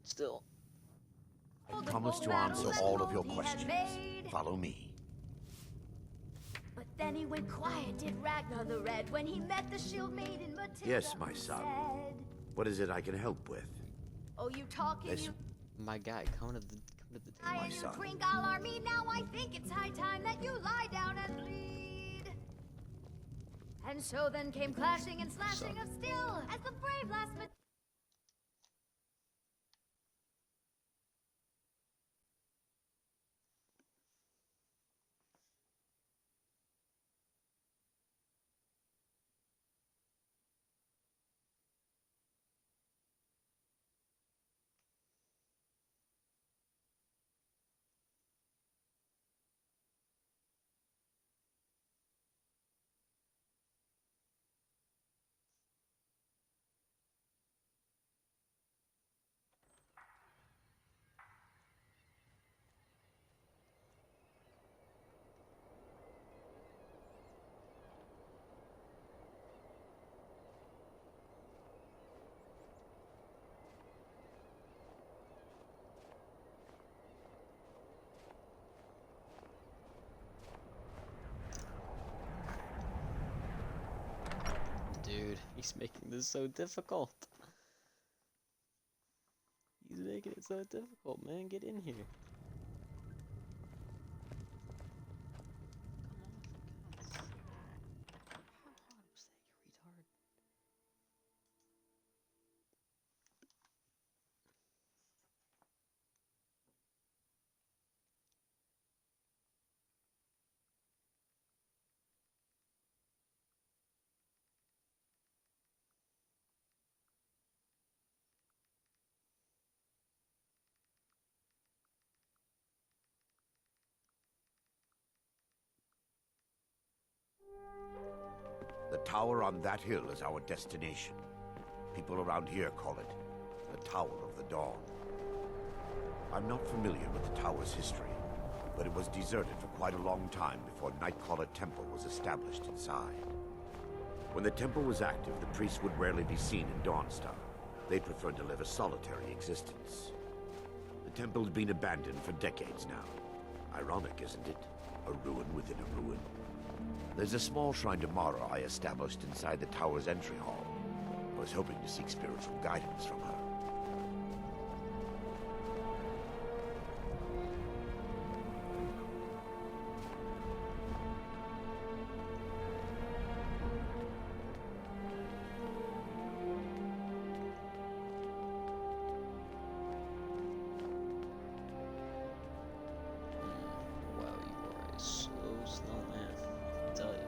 Still. I promise to answer all of your questions. Follow me. But then he went quiet, did Ragnar the Red, when he met the shield maiden Matilda. Yes, my son. What is it I can help with? Oh, you talking, This- you My guy, come to the I my and you son. drink all army. Now I think it's high time that you lie down and bleed. And so then came clashing and slashing of steel as the brave last Dude, he's making this so difficult. He's making it so difficult, man. Get in here. Come on, for God's sake. How hard was that, you retard? The tower on that hill is our destination. People around here call it the Tower of the Dawn. I'm not familiar with the tower's history, but it was deserted for quite a long time before Nightcaller Temple was established inside. When the temple was active, the priests would rarely be seen in Dawnstar. They preferred to live a solitary existence. The temple's been abandoned for decades now. Ironic, isn't it? A ruin within a ruin. There's a small shrine to Mara I established inside the tower's entry hall. I was hoping to seek spiritual guidance from her. Wow, you are a slow man. I tell you.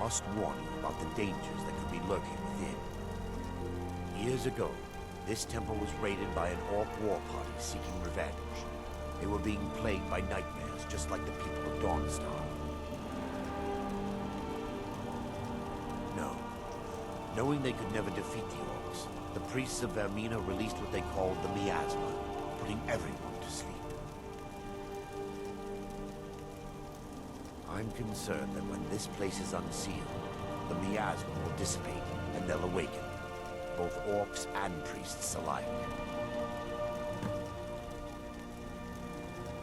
must warn you about the dangers that could be lurking within. Years ago, this temple was raided by an orc war party seeking revenge. They were being plagued by nightmares, just like the people of Dawnstar. No. Knowing they could never defeat the orcs, the priests of Vermina released what they called the miasma, putting everyone to sleep. I'm concerned that when this place is unsealed, the miasma will dissipate and they'll awaken, both orcs and priests alike.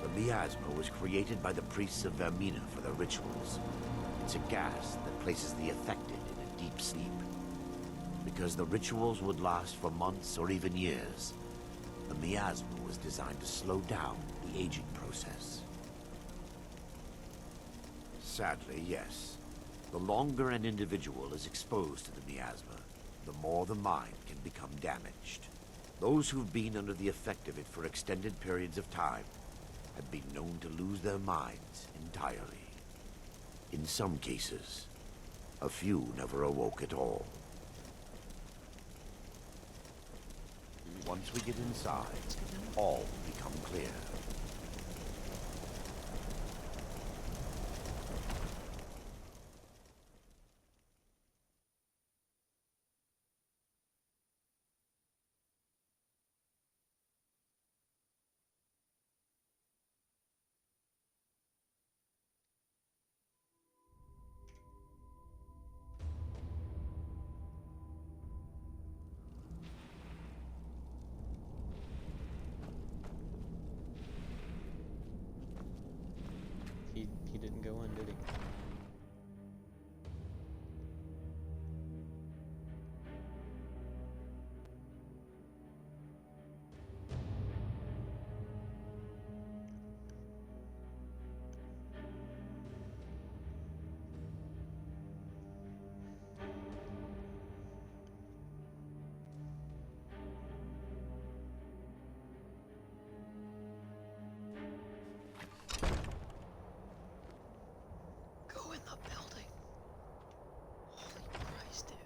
The miasma was created by the priests of Vermina for their rituals. It's a gas that places the affected in a deep sleep. Because the rituals would last for months or even years, the miasma was designed to slow down the aging process. Sadly, yes. The longer an individual is exposed to the miasma, the more the mind can become damaged. Those who've been under the effect of it for extended periods of time have been known to lose their minds entirely. In some cases, a few never awoke at all. Once we get inside, all will become clear. He didn't go in, did he? Go in the building. Holy Christ, dude.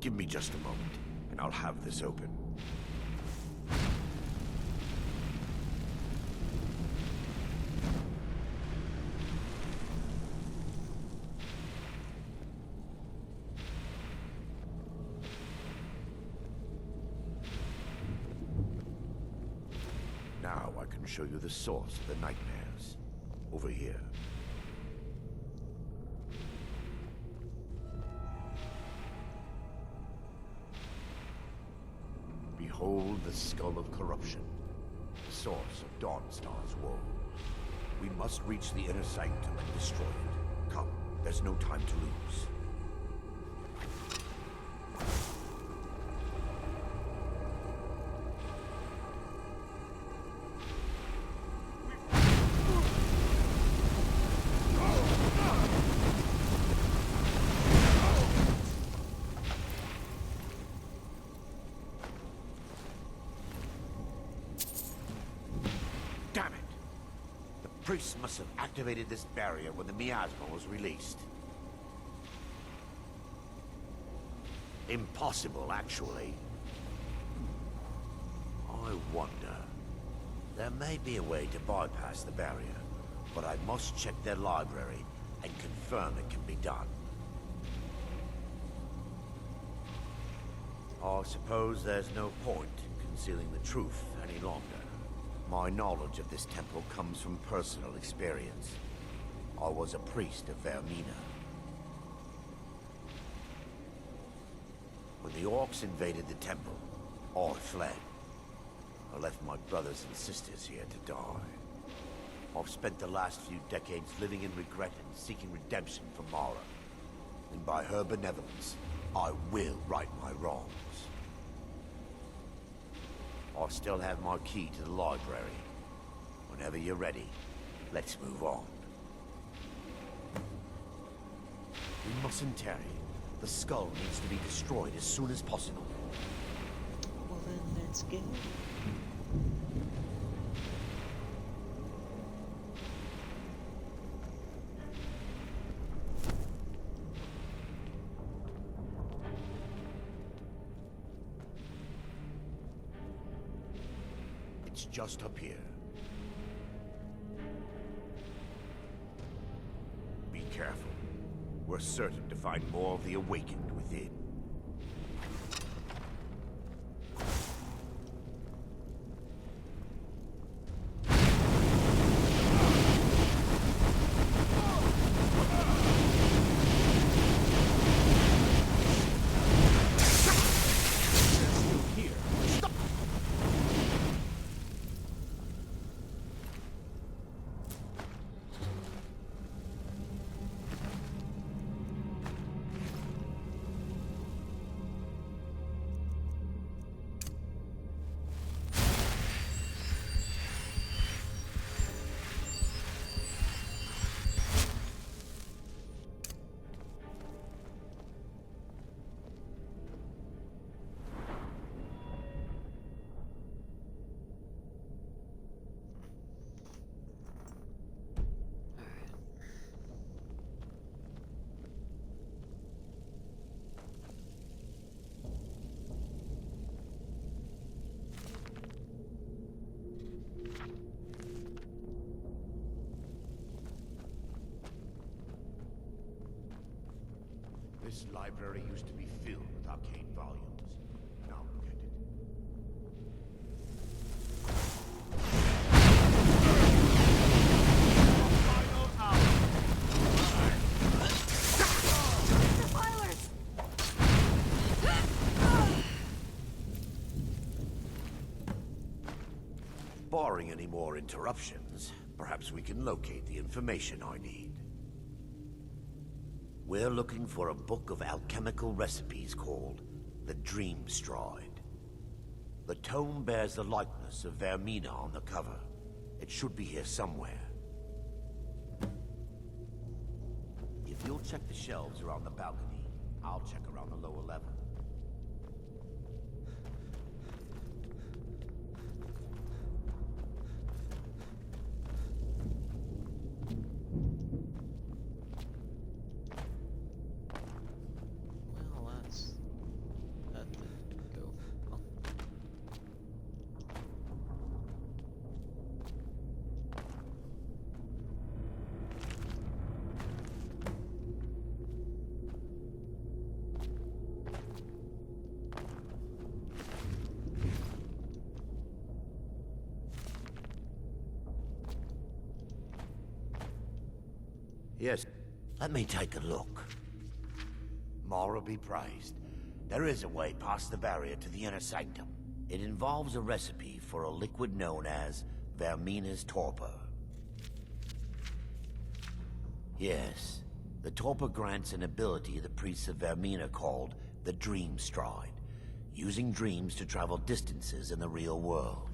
Give me just a moment, and I'll have this open. Now I can show you the source of the nightmares. Over here. Behold the skull of corruption, the source of Dawnstar's woe. We must reach the inner sanctum and destroy it. Come, there's no time to lose. Damn it! The priests must have activated this barrier when the miasma was released. Impossible, actually. I wonder. There may be a way to bypass the barrier, but I must check their library and confirm it can be done. I suppose there's no point in concealing the truth any longer. My knowledge of this temple comes from personal experience. I was a priest of Vermina. When the orcs invaded the temple, I fled. I left my brothers and sisters here to die. I've spent the last few decades living in regret and seeking redemption from Mara. And by her benevolence, I will right my wrongs. I still have my key to the library. Whenever you're ready, let's move on. We mustn't tarry. The skull needs to be destroyed as soon as possible. Well then, let's go. It's just up here. Be careful. We're certain to find more of the awakened within. This library used to be filled with arcane volumes. Now look at it. Final hour. Defilers! Barring any more interruptions, perhaps we can locate the information I need. We're looking for a book of alchemical recipes called the Dream Stride. The tome bears the likeness of Vermina on the cover. It should be here somewhere. If you'll check the shelves around the balcony, I'll check around the lower level. Well, that didn't go well. Yes, let me take a look. Mara be praised. There is a way past the barrier to the inner sanctum. It involves a recipe for a liquid known as Vermina's torpor. Yes, the torpor grants an ability the priests of Vermina called the Dream Stride, using dreams to travel distances in the real world.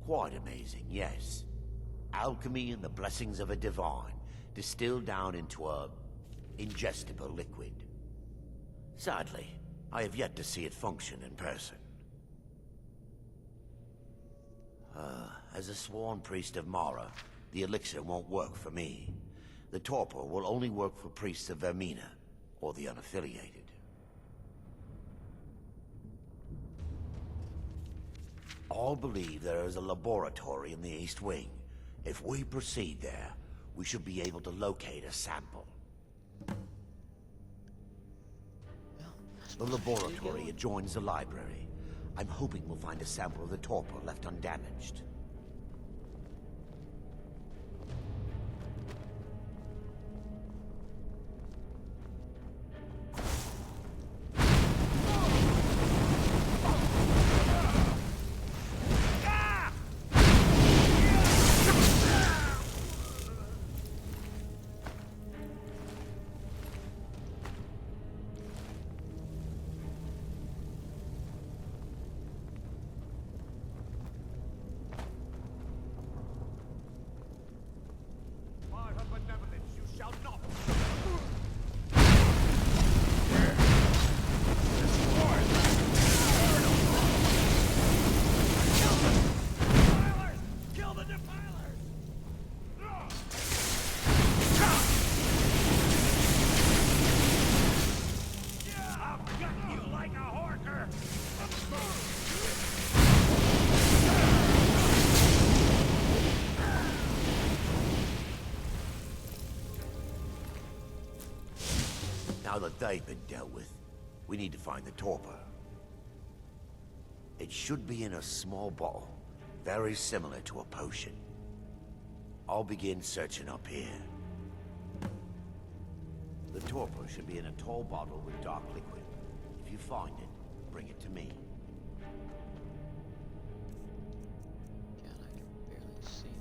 Quite amazing, yes. Alchemy and the blessings of a divine, distilled down into a ingestible liquid. Sadly, I have yet to see it function in person. As a sworn priest of Mara, the elixir won't work for me. The torpor will only work for priests of Vermina, or the unaffiliated. I believe there is a laboratory in the East Wing. If we proceed there, we should be able to locate a sample. Well, The laboratory adjoins the library. I'm hoping we'll find a sample of the torpor left undamaged. Now that they've been dealt with, we need to find the torpor. It should be in a small bottle, very similar to a potion. I'll begin searching up here. The torpor should be in a tall bottle with dark liquid. If you find it, bring it to me. God, I can barely see it.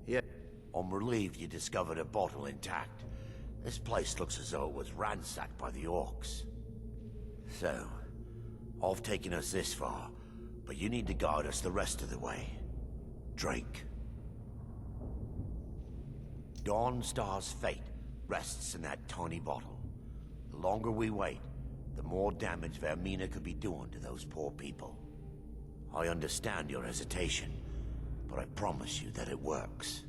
Yeah. I'm relieved you discovered a bottle intact. This place looks as though it was ransacked by the orcs. So, I've taken us this far, but you need to guide us the rest of the way. Drink. Dawnstar's fate rests in that tiny bottle. The longer we wait, the more damage Vermina could be doing to those poor people. I understand your hesitation, but I promise you that it works.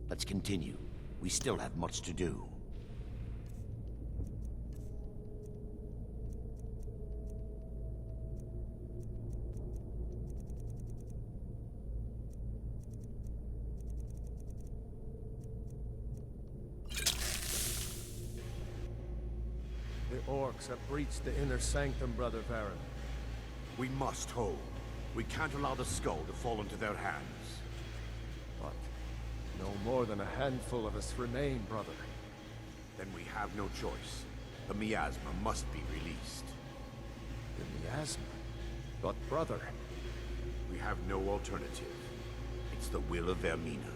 Let's continue. We still have much to do. The orcs have breached the inner sanctum, Brother Varen. We must hold. We can't allow the skull to fall into their hands. But no more than a handful of us remain, brother. Then we have no choice. The miasma must be released. The miasma? But brother... We have no alternative. It's the will of Vermina.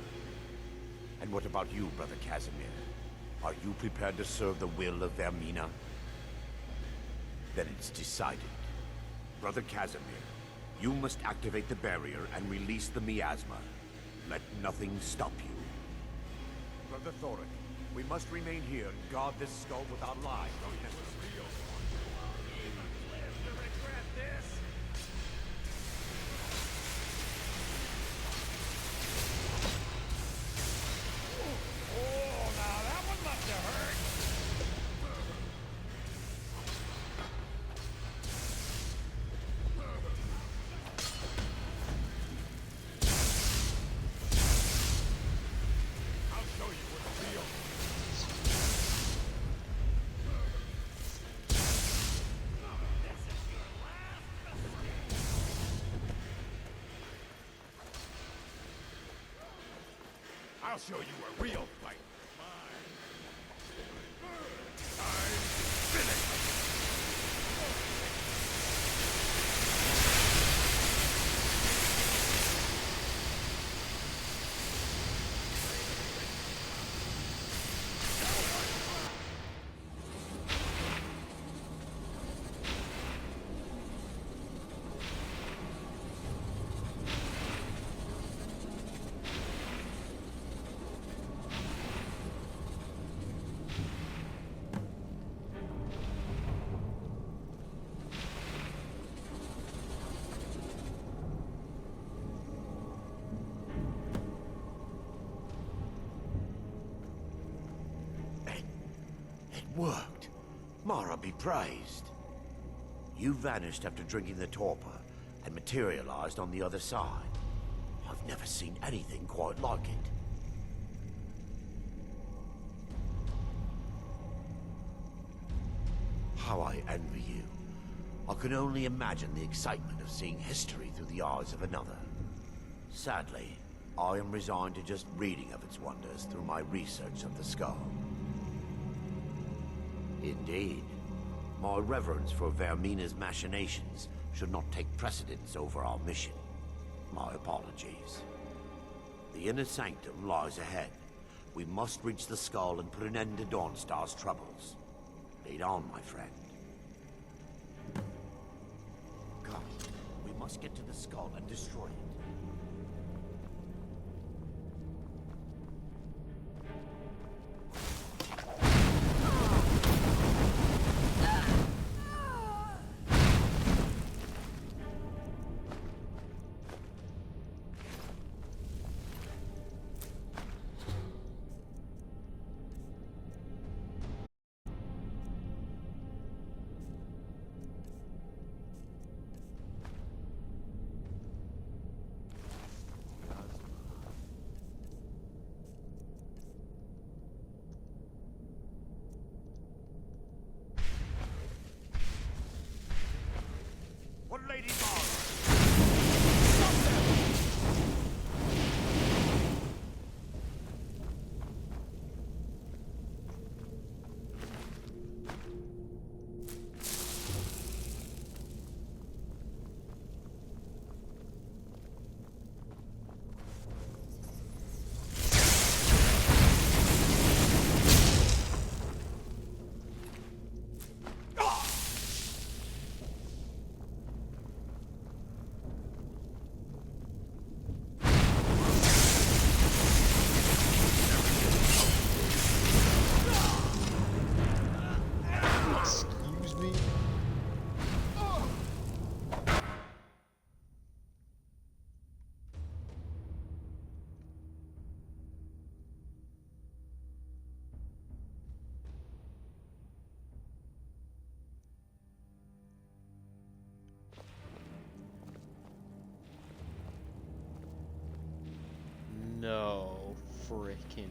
And what about you, Brother Casimir? Are you prepared to serve the will of Vermina? Then it's decided. Brother Casimir, you must activate the barrier and release the miasma. Let nothing stop you. Brother Thoric, we must remain here and guard this skull with our lives. I'll show you a real fight. I'm finished. Mara be praised. You vanished after drinking the torpor and materialized on the other side. I've never seen anything quite like it. How I envy you. I can only imagine the excitement of seeing history through the eyes of another. Sadly, I am resigned to just reading of its wonders through my research of the skull. Indeed. My reverence for Vermina's machinations should not take precedence over our mission. My apologies. The inner sanctum lies ahead. We must reach the skull and put an end to Dawnstar's troubles. Lead on, my friend. Come, we must get to the skull and destroy it. For Lady Mara! Excuse me? No freaking